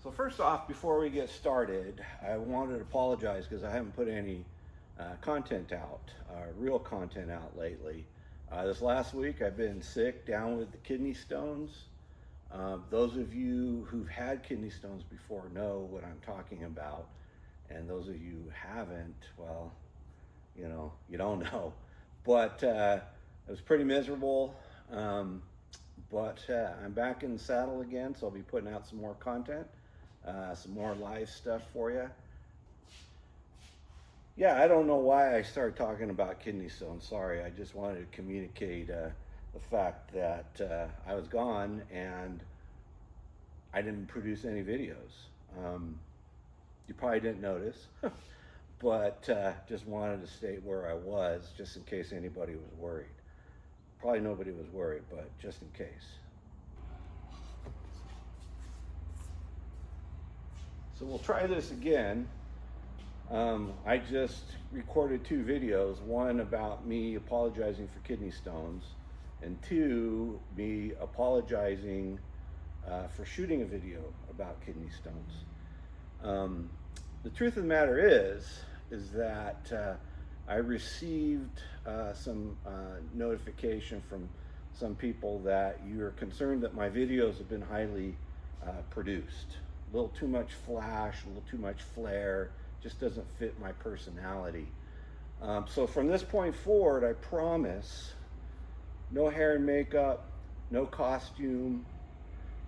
So first off, before we get started, I wanted to apologize because I haven't put any content out, real content out lately. This last week I've been sick, down with the kidney stones. Those of you who've had kidney stones before know what I'm talking about. And those of you who haven't, well, you don't know. But it was pretty miserable. But I'm back in the saddle again, so I'll be putting out some more content. Some more live stuff for you. Yeah, I don't know why I started talking about kidney stones. Sorry, I just wanted to communicate the fact that I was gone and I didn't produce any videos. You probably didn't notice, but just wanted to state where I was just in case anybody was worried. Probably nobody was worried, but just in case. So we'll try this again. I just recorded 2 videos, one about me apologizing for kidney stones, and 2, me apologizing for shooting a video about kidney stones. The truth of the matter is that I received some notification from some people that you're concerned that my videos have been highly produced. A little too much flash, a little too much flair, just doesn't fit my personality. So from this point forward, I promise, no hair and makeup, no costume,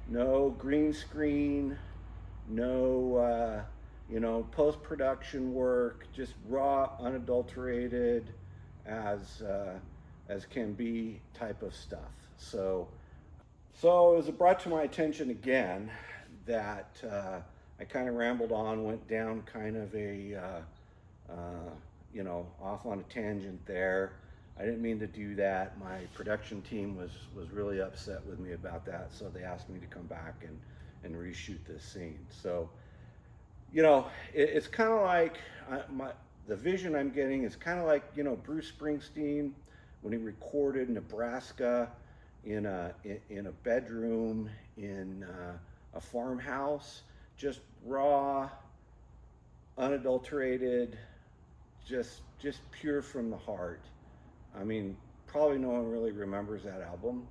no green screen, no post-production work, just raw, unadulterated, as can be type of stuff. So it was brought to my attention again that I kind of rambled on, went down kind of a, off on a tangent there. I didn't mean to do that. My production team was really upset with me about that, so they asked me to come back and reshoot this scene. So, it's kind of like the vision I'm getting is kind of like, Bruce Springsteen when he recorded Nebraska in a bedroom in a farmhouse, just raw, unadulterated, just pure from the heart. I mean, probably no one really remembers that album,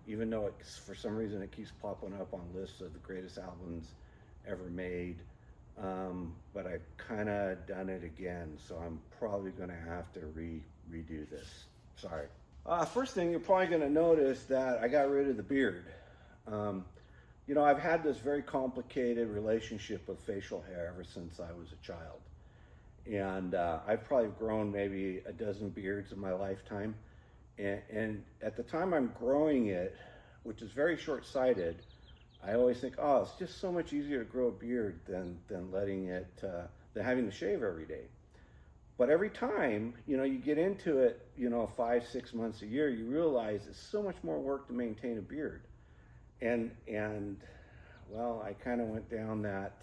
even though for some reason it keeps popping up on lists of the greatest albums ever made. But I've kind of done it again, so I'm probably going to have to redo this. Sorry. First thing, you're probably going to notice that I got rid of the beard. I've had this very complicated relationship with facial hair ever since I was a child. And I've probably grown maybe a dozen beards in my lifetime. And at the time I'm growing it, which is very short-sighted, I always think, oh, it's just so much easier to grow a beard than having to shave every day. But every time, you get into it, 5-6 months a year, you realize it's so much more work to maintain a beard. And well, I kind of went down that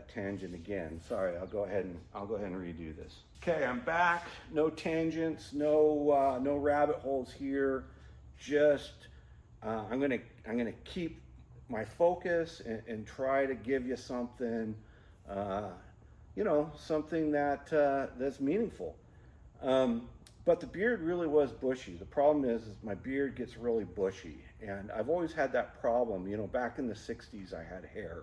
tangent again. Sorry, I'll go ahead and redo this. Okay, I'm back. No tangents, no rabbit holes here. Just I'm gonna keep my focus and try to give you something, something that's meaningful. But the beard really was bushy. The problem is my beard gets really bushy. And I've always had that problem. Back in the 60s, I had hair.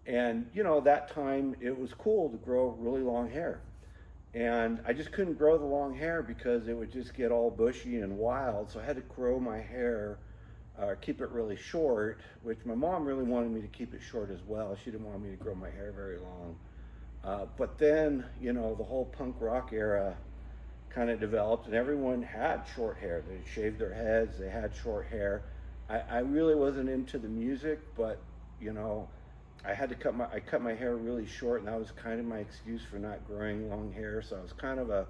And, that time it was cool to grow really long hair. And I just couldn't grow the long hair because it would just get all bushy and wild. So I had to grow my hair, keep it really short, which my mom really wanted me to keep it short as well. She didn't want me to grow my hair very long. But then, the whole punk rock era kind of developed and everyone had short hair. They shaved their heads, they had short hair. I really wasn't into the music, but I cut my hair really short, and that was kind of my excuse for not growing long hair. So I was kind of a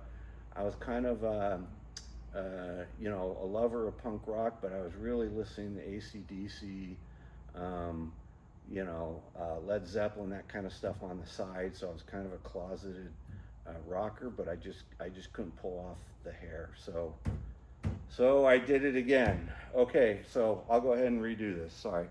lover of punk rock, but I was really listening to AC/DC, Led Zeppelin, that kind of stuff on the side. So I was kind of a closeted rocker, but I just couldn't pull off the hair. So So I did it again. Okay, so I'll go ahead and redo this. Sorry.